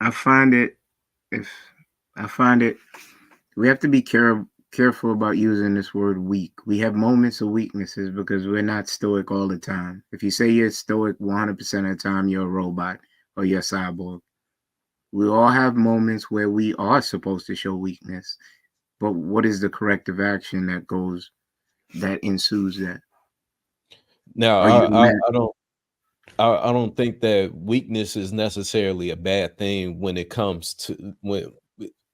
I find it if I find it we have to be careful about using this word weak. We have moments of weaknesses because we're not stoic all the time. If you say you're stoic 100% of the time, you're a robot or you're a cyborg. We all have moments where we are supposed to show weakness, but what is the corrective action that ensues that? Now, Are you the man? I don't think that weakness is necessarily a bad thing when it comes to when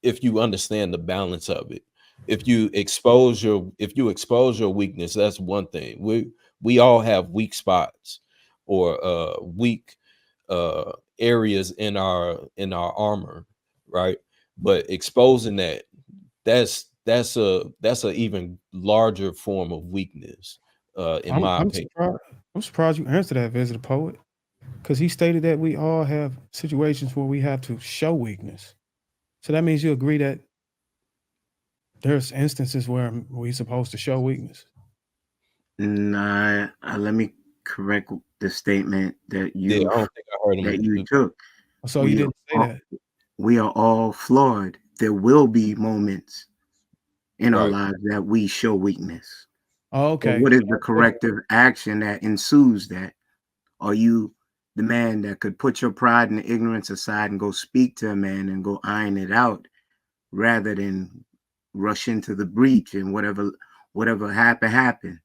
if you understand the balance of it. If you expose your weakness, that's one thing. We all have weak spots or weak areas in our armor, right? But exposing that's a even larger form of weakness, in I'm my I'm opinion. surprised. I'm surprised you answered that, Visitor Poet, because he stated that we all have situations where we have to show weakness. So that means you agree that there's instances where we're supposed to show weakness. Nah, let me correct the statement Yeah, I don't think I heard that him. you took. So you We didn't say are that. we are all flawed. There will be moments in our Right. lives that we show weakness. Oh, But okay. what is the corrective action that ensues that? Are you the man that could put your pride and ignorance aside and go speak to a man and go iron it out rather than rush into the breach and whatever happen?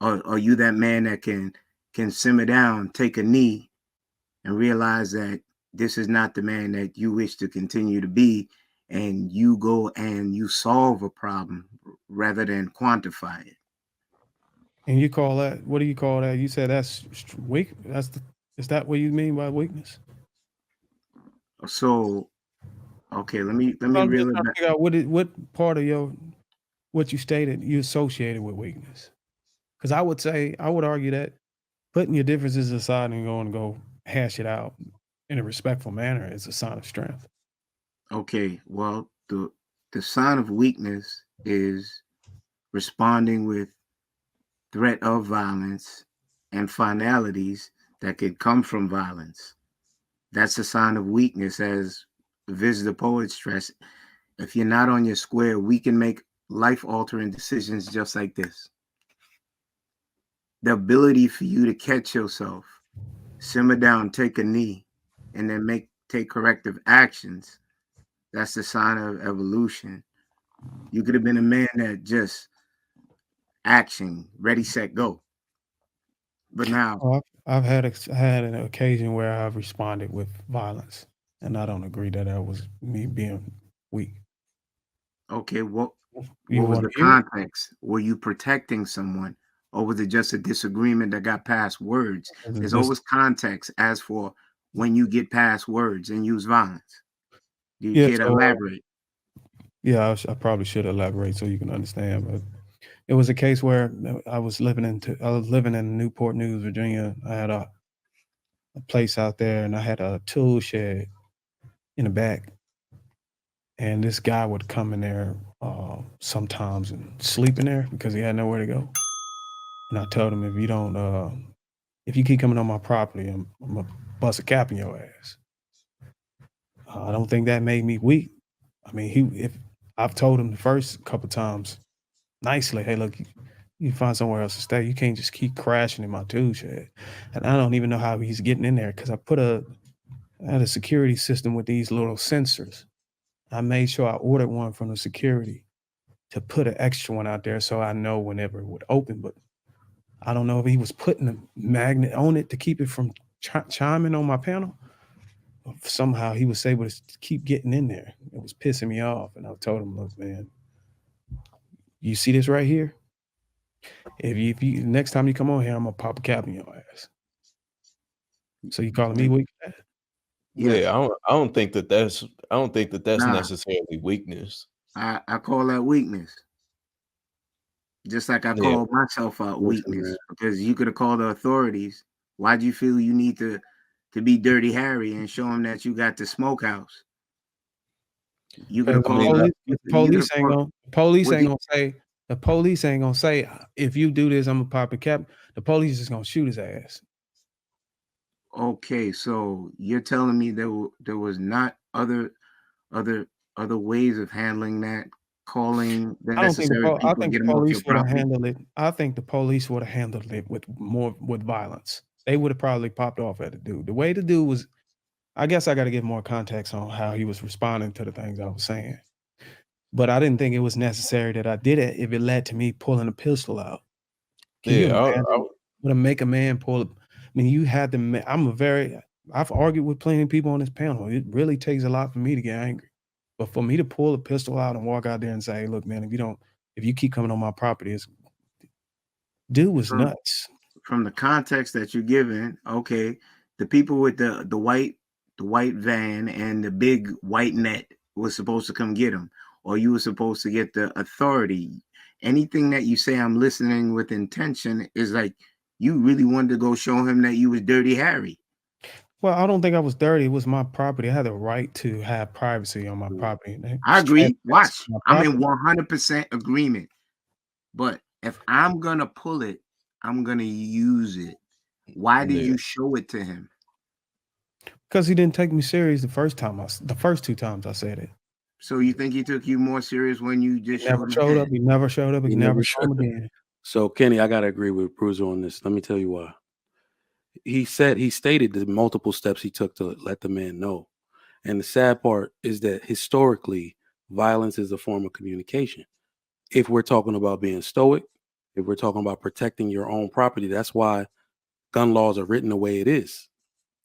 Or are you that man that can simmer down, take a knee, and realize that this is not the man that you wish to continue to be, and you go and you solve a problem rather than quantify it? And you call that? What do you call that? You said that's weak. Is that what you mean by weakness? So, okay, let me I'm just reel it trying to back. figure out what part of what you stated you associated with weakness. Because I would argue that putting your differences aside and go hash it out in a respectful manner is a sign of strength. Okay, well, the sign of weakness is responding with threat of violence and finalities that could come from violence. That's a sign of weakness, as Visitor Poet stressed. If you're not on your square, we can make life altering decisions just like this. The ability for you to catch yourself, simmer down, take a knee, and then take corrective actions. That's the sign of evolution. You could have been a man that just action, ready, set, go. But now, Oh, I've had an occasion where I've responded with violence, and I don't agree that that was me being weak. okay, what You was want the to hear it? context? Were you protecting someone? Or was it just a disagreement that got past words? Is it There's just always context as for when you get past words and use violence. Do you yeah? care to So elaborate? yeah, I probably should elaborate so you can understand. But it was a case where I was living in Newport News, Virginia. I had a place out there, and I had a tool shed in the back. And this guy would come in there sometimes and sleep in there because he had nowhere to go. And I told him, if you keep coming on my property, I'm gonna bust a cap in your ass. I don't think that made me weak. I mean, if I've told him the first couple times nicely, hey, look, you find somewhere else to stay. You can't just keep crashing in my tool shed. And I don't even know how he's getting in there because I had a security system with these little sensors. I made sure I ordered one from the security to put an extra one out there so I know whenever it would open. But I don't know if he was putting a magnet on it to keep it from chiming on my panel. Somehow he was able to keep getting in there. It was pissing me off. And I told him, look, man, you see this right here? If you next time you come on here, I'm gonna pop a cap in your ass. So you calling me weak for that? Yeah, Yes. I don't think that that's Nah, necessarily weakness. I call that weakness. Just like I Yeah. called myself out Listen, man. weakness because you could have called the authorities. Why do you feel you need to be Dirty Harry and show them that you got the smokehouse? You could Hey, have I the mean, called. police, You, the you could have police ain't called. gonna the police Would ain't you? gonna say the police ain't gonna say if you do this, I'm gonna pop a cap. The police is gonna shoot his ass. Okay, so you're telling me there was not other other ways of handling that, calling the I don't think necessary I people to think get the them off your police would have property? handled it. I think the police would have handled it with violence. They would have probably popped off at the dude. The way the dude was, I guess I got to give more context on how he was responding to the things I was saying. But I didn't think it was necessary that I did it if it led to me pulling a pistol out. Can you Yeah, imagine what to make a man pull? I mean, you had to. I've argued with plenty of people on this panel. It really takes a lot for me to get angry. But for me to pull a pistol out and walk out there and say, "Look, man, if you keep coming on my property, dude was From nuts." from the context that you're giving, okay, the people with the white van and the big white net was supposed to come get him, or you were supposed to get the authority. Anything that you say I'm listening with intention is like you really wanted to go show him that you was Dirty Harry. Well, I don't think I was dirty. It was my property. I had the right to have privacy on my property. They I was agree. trespassing Watch, on my I'm in property 100% agreement. But if I'm gonna pull it, I'm gonna use it. Why did yeah. you show it to him? because he didn't take me serious the first two times I said it. So you think he took you more serious when you He just never showed him showed up. head? He never showed up. He He never never showed him showed. again. So Kenny, I gotta agree with Bruiser on this. Let me tell you why. He stated the multiple steps he took to let the man know. And the sad part is that historically, violence is a form of communication. If we're talking about being stoic, if we're talking about protecting your own property, that's why gun laws are written the way it is.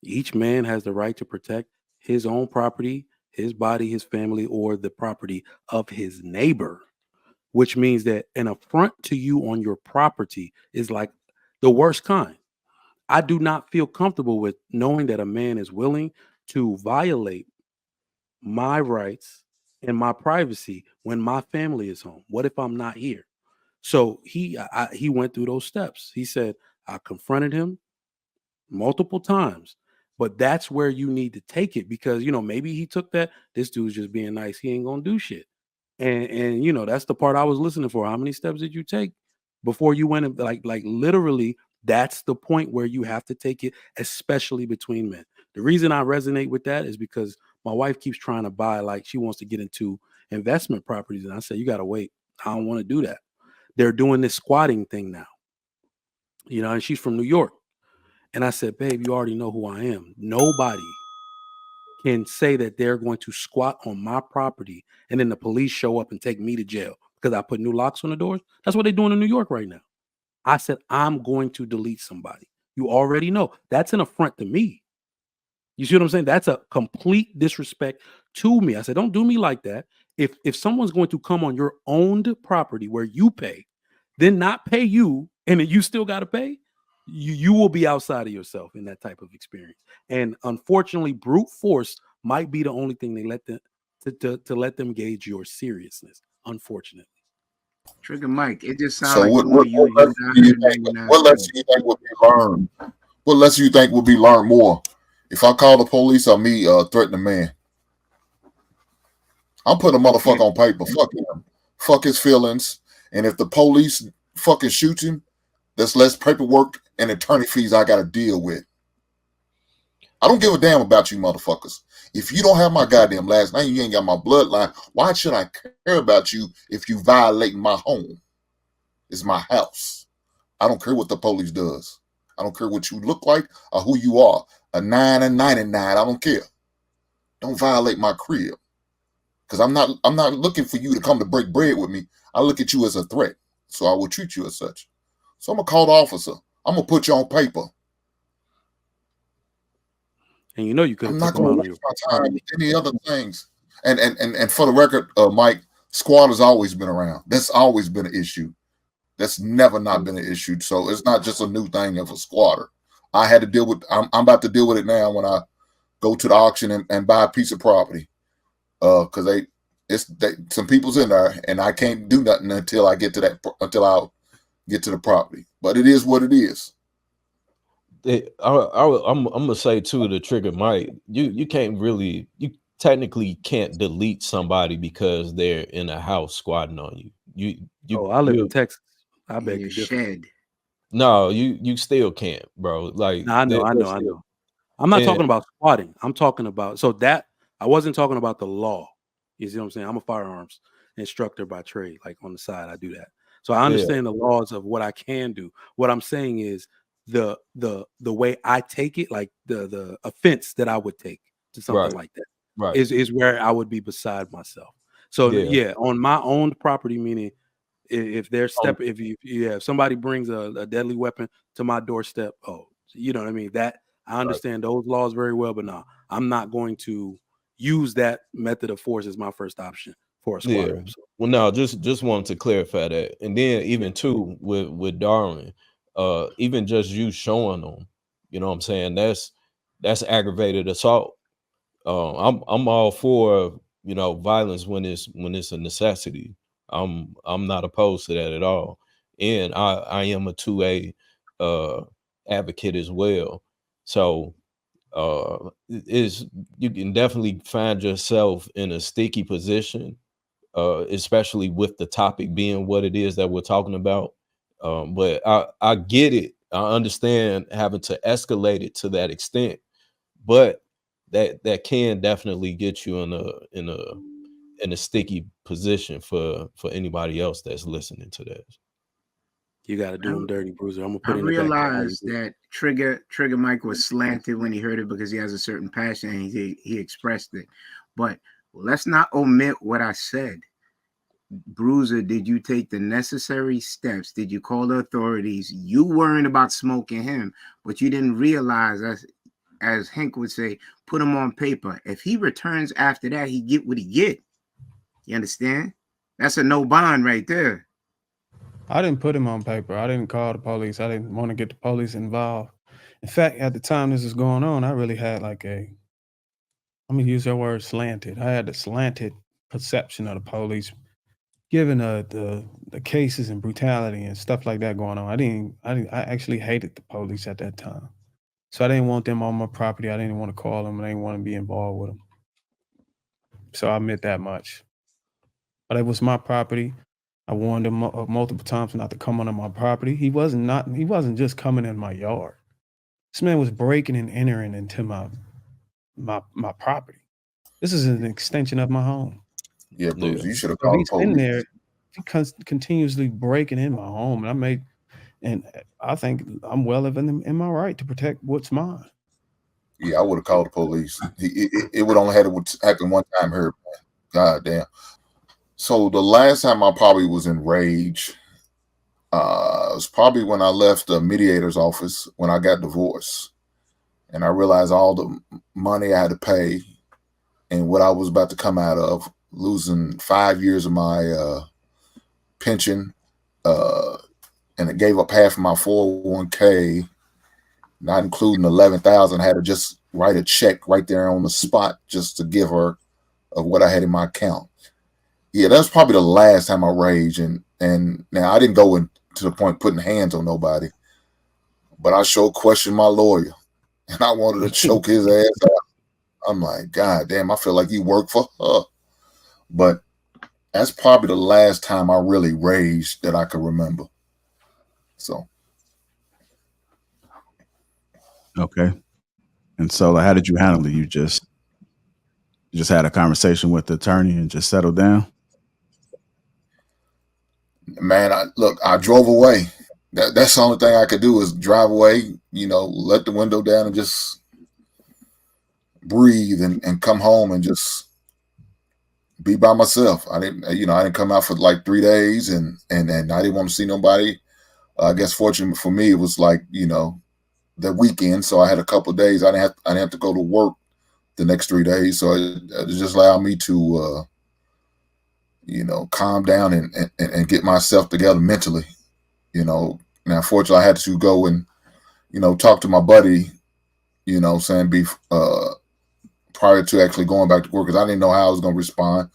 Each man has the right to protect his own property, his body, his family, or the property of his neighbor, which means that an affront to you on your property is like the worst kind. I do not feel comfortable with knowing that a man is willing to violate my rights and my privacy when my family is home. What if I'm not here? So he went through those steps. He said, I confronted him multiple times, but that's where you need to take it, because maybe he took that this dude's just being nice, he ain't gonna do shit. And that's the part I was listening for. How many steps did you take before you went and like literally, that's the point where you have to take it, especially between men. The reason I resonate with that is because my wife keeps trying to buy, like, she wants to get into investment properties, and I said, you got to wait. I don't want to do that. They're doing this squatting thing now, and she's from New York. And I said, babe, you already know who I am. Nobody can say that they're going to squat on my property and then the police show up and take me to jail because I put new locks on the doors. That's what they're doing in New York right now. I said, I'm going to delete somebody. You already know. That's an affront to me. You see what I'm saying? That's a complete disrespect to me. I said, don't do me like that. If someone's going to come on your owned property where you pay, then not pay you, and then you still got to pay, you will be outside of yourself in that type of experience. And unfortunately, brute force might be the only thing they let them to let them gauge your seriousness. Unfortunately. Trigger Mike, it just sounds So like you what you're lessons not do you heard and think? you're not What lessons seen. do you think will be learned? What lessons you think will be learned more? If I call the police or me threaten a man, I'm putting a motherfucker Okay. on paper. Fuck him. Fuck his feelings. And if the police fucking shoots him, there's less paperwork and attorney fees I got to deal with. I don't give a damn about you motherfuckers. If you don't have my goddamn last name, you ain't got my bloodline. Why should I care about you if you violating my home? It's my house. I don't care what the police does. I don't care what you look like or who you are. A 9 and 99, I don't care. Don't violate my crib. Because I'm not looking for you to come to break bread with me. I look at you as a threat. So I will treat you as such. So I'm gonna call the officer. I'm gonna put you on paper. And you could have I'm took not them gonna out on your waste my time property. with any other things. And for the record, Mike, squad has always been around. That's always been an issue. That's never not been an issue. So it's not just a new thing of a squatter. I had to deal with. I'm about to deal with it now when I go to the auction and buy a piece of property. Because some people's in there, and I can't do nothing until I get to the property. But it is what it is. I'm gonna say too, to Trigger Mike, you can't really, you technically can't delete somebody because they're in a house squatting on you. I live in You Texas. I In beg your to differ. shed. no, you still can't, bro. Like No, I know. I'm not And talking about squatting. I'm talking about I wasn't talking about the law. You see what I'm saying? I'm a firearms instructor by trade. Like on the side, I do that. So I understand the laws of what I can do. What I'm saying is the way I take it, like the offense that I would take to something like that is where I would be beside myself. So yeah, on my own property, meaning if they're if somebody brings a deadly weapon to my doorstep, you know what I mean? That I understand those laws very well, but no, I'm not going to use that method of force as my first option for a squatter. Yeah. Well, no, just wanted to clarify that. And then even too with Darwin, even just you showing them, you know what I'm saying? That's aggravated assault. I'm all for, you know, violence when it's a necessity. I'm not opposed to that at all. And I am a 2A advocate as well. So is you can definitely find yourself in a sticky position, especially with the topic being what it is that we're talking about. But I get it. I understand having to escalate it to that extent, but that can definitely get you in a sticky position for anybody else that's listening to this. You got to do them dirty, Bruiser. I'm gonna I put it in the back. realized that Trigger Mike was slanted when he heard it because he has a certain passion and he expressed it. But let's not omit what I said. Bruiser, did you take the necessary steps? Did you call the authorities? You worried about smoking him, but you didn't realize, as Hank would say, put him on paper. If he returns after that, he get what he get. You understand? That's a no bond right there. I didn't put him on paper. I didn't call the police. I didn't want to get the police involved. In fact, at the time this was going on, I really had I'm gonna use that word, slanted. I had a slanted perception of the police, given the cases and brutality and stuff like that going on. I actually hated the police at that time. So I didn't want them on my property. I didn't want to call them. I didn't want to be involved with them. So I admit that much. But it was my property. I warned him multiple times not to come onto my property. He wasn't just coming in my yard. This man was breaking and entering into my property. This is an extension of my home. Yeah, Bruce, you should have So called he's the police. in there, continuously breaking in my home, and I think I'm well in my right to protect what's mine. Yeah, I would have called the police. It would only have to happen one time here. God damn. So the last time I probably was enraged was probably when I left the mediator's office when I got divorced. And I realized all the money I had to pay and what I was about to come out of, losing 5 years of my pension, and it gave up half of my 401k, not including 11,000. I had to just write a check right there on the spot just to give her of what I had in my account. Yeah, that's probably the last time I raged, and now I didn't go to the point putting hands on nobody, but I sure questioned my lawyer, and I wanted to choke his ass out. I'm like, God damn, I feel like you work for her. But that's probably the last time I really raged that I could remember. So. Okay. And so how did you handle it? You just had a conversation with the attorney and just settled down? Man, I drove away. That's the only thing I could do is drive away, let the window down and just breathe and come home and just be by myself. I didn't come out for like 3 days and I didn't want to see nobody. I guess fortunately for me, it was like, the weekend. So I had a couple of days. I didn't have to go to work the next 3 days. So it just allowed me to, calm down and get myself together mentally, Now, fortunately, I had to go and, talk to my buddy, prior to actually going back to work, because I didn't know how I was going to respond.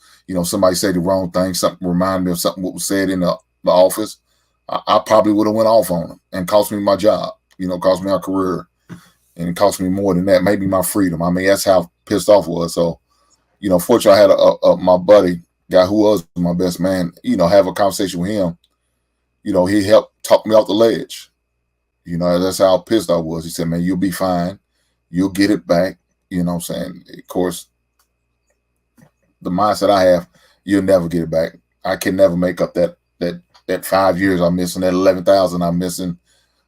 Somebody said the wrong thing, something reminded me of something what was said in the office. I probably would have went off on them and cost me my job, cost me my career, and it cost me more than that, maybe my freedom. I mean, that's how pissed off I was. So, fortunately, I had my buddy, guy who was my best man, have a conversation with him. He helped talk me off the ledge. That's how pissed I was. He said, man, you'll be fine. You'll get it back. You know what I'm saying? Of course, the mindset I have, you'll never get it back. I can never make up that 5 years I'm missing, that 11,000 I'm missing.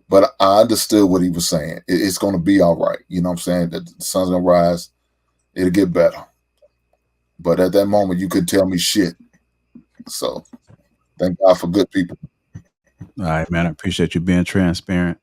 But I understood what he was saying. It's going to be all right. You know what I'm saying? The sun's going to rise. It'll get better. But at that moment, you couldn't tell me shit. So thank God for good people. All right, man. I appreciate you being transparent.